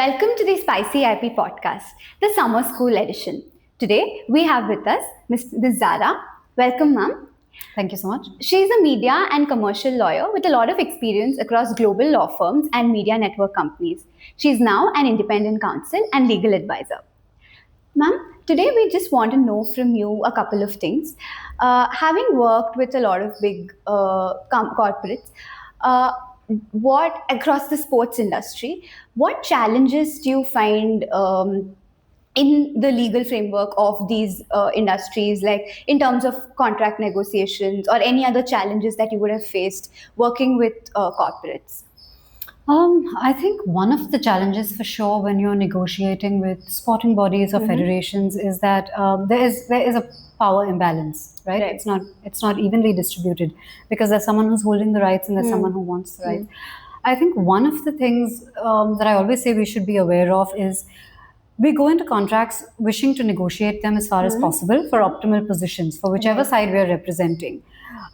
Welcome to the SpicyIP Podcast, the Summer School edition. Today, we have with us Ms Zara. Welcome, ma'am. Thank you so much. She is a media and commercial lawyer with a lot of experience across global law firms and media network companies. She is now an independent counsel and legal advisor. Ma'am, today we just want to know from you a couple of things. Having worked with a lot of big corporates, what across the sports industry, what challenges do you find in the legal framework of these industries, like in terms of contract negotiations or any other challenges that you would have faced working with corporates? I think one of the challenges for sure when you're negotiating with sporting bodies or federations is that there is a power imbalance, right? It's not evenly distributed because there's someone who's holding the rights and there's someone who wants the rights. I think one of the things that I always say we should be aware of is we go into contracts wishing to negotiate them as far as possible for optimal positions for whichever side we are representing.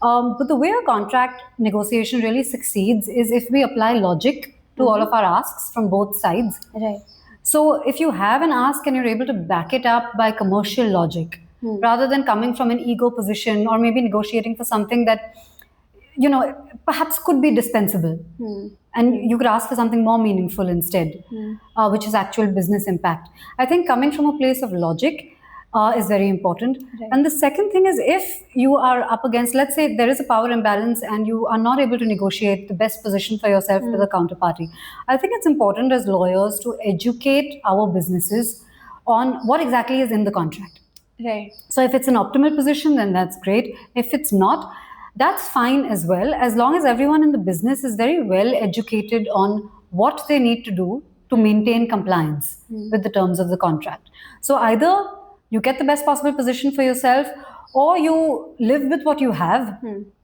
But the way a contract negotiation really succeeds is if we apply logic to all of our asks from both sides. Right. So if you have an ask and you're able to back it up by commercial logic, rather than coming from an ego position or maybe negotiating for something that, perhaps could be dispensable. And you could ask for something more meaningful instead, which is actual business impact. I think coming from a place of logic is very important. Right. And the second thing is if you are up against, let's say there is a power imbalance and you are not able to negotiate the best position for yourself with a counterparty. I think it's important as lawyers to educate our businesses on what exactly is in the contract. Right. So if it's an optimal position, then that's great. If it's not, that's fine as well, as long as everyone in the business is very well educated on what they need to do to maintain compliance with the terms of the contract. So either you get the best possible position for yourself or you live with what you have,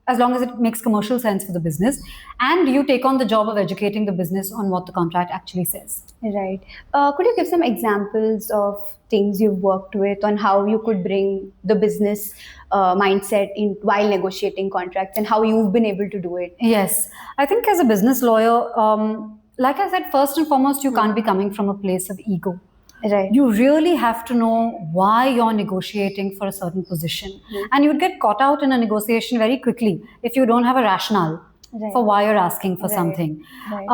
as long as it makes commercial sense for the business, and you take on the job of educating the business on what the contract actually says. Right. Could you give some examples of things you've worked with on how you could bring the business mindset in while negotiating contracts and how you've been able to do it? Yes. I think as a business lawyer, like I said, first and foremost, you can't be coming from a place of ego. Right. You really have to know why you're negotiating for a certain position. And you'd get caught out in a negotiation very quickly if you don't have a rationale for why you're asking for something. Right.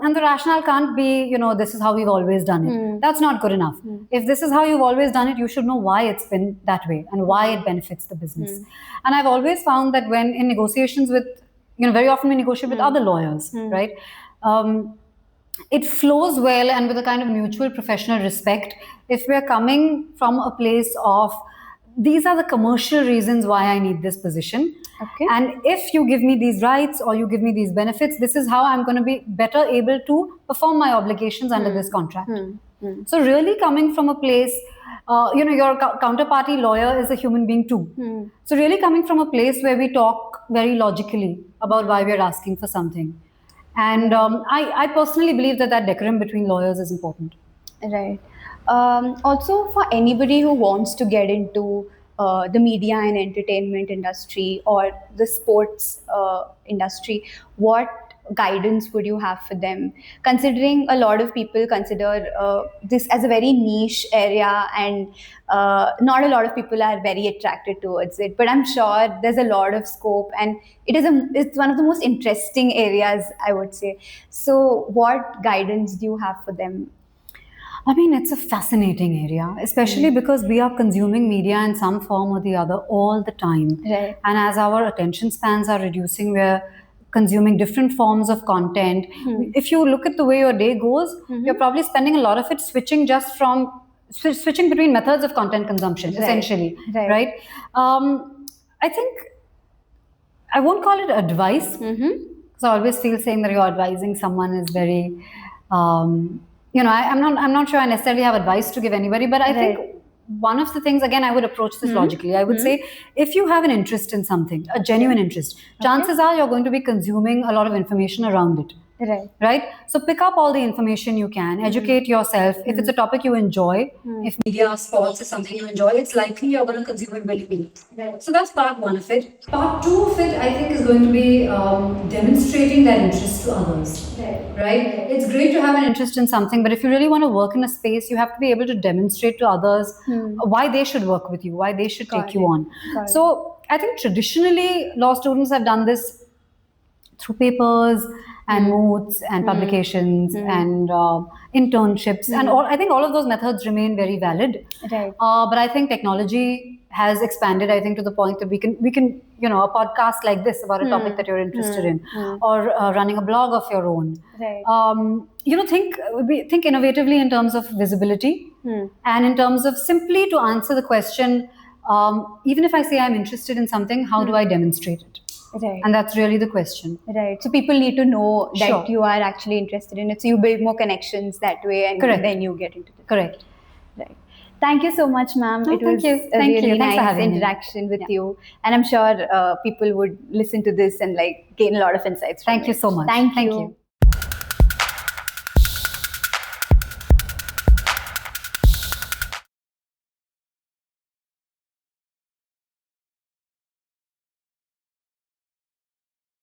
And the rationale can't be, this is how we've always done it. That's not good enough. If this is how you've always done it, you should know why it's been that way and why it benefits the business. And I've always found that when in negotiations with, very often we negotiate with other lawyers, right? It flows well and with a kind of mutual professional respect if we're coming from a place of these are the commercial reasons why I need this position. Okay. And if you give me these rights or you give me these benefits, this is how I'm going to be better able to perform my obligations under this contract. So really coming from a place, your counterparty lawyer is a human being too. So really coming from a place where we talk very logically about why we're asking for something. And I personally believe that decorum between lawyers is important. Right. Also, for anybody who wants to get into the media and entertainment industry or the sports industry, what guidance would you have for them? Considering a lot of people consider this as a very niche area and not a lot of people are very attracted towards it, but I'm sure there's a lot of scope and it's one of the most interesting areas, I would say. So what guidance do you have for them? I mean, it's a fascinating area, especially because we are consuming media in some form or the other all the time. Right. And as our attention spans are reducing, we're consuming different forms of content. If you look at the way your day goes, you're probably spending a lot of it switching between methods of content consumption, essentially, right? I think I won't call it advice, because I always feel saying that you're advising someone is very, I'm not sure I necessarily have advice to give anybody, but I think one of the things, again, I would approach this logically. I would say, if you have an interest in something, a genuine interest, chances are you're going to be consuming a lot of information around it. Right? So pick up all the information you can, educate yourself. If it's a topic you enjoy, if media, sports is something you enjoy, it's likely you're going to consume it very well. So that's part one of it. Part two of it, I think, is going to be demonstrating that interest to others. Right? It's great to have an interest in something, but if you really want to work in a space, you have to be able to demonstrate to others why they should work with you, why they should take you on. So I think traditionally law students have done this through papers and notes and publications and internships and all. I think all of those methods remain very valid. But I think technology has expanded, I think, to the point that we can a podcast like this about a topic that you're interested in, or running a blog of your own. Think innovatively in terms of visibility and in terms of simply to answer the question, even if I say I'm interested in something, how do I demonstrate it? And that's really the question. So people need to know that you are actually interested in it. So you build more connections that way, and then you get into it. Thank you so much, ma'am. It was a really nice interaction with you. And I'm sure people would listen to this and gain a lot of insights from it. Thank you so much. Thank you.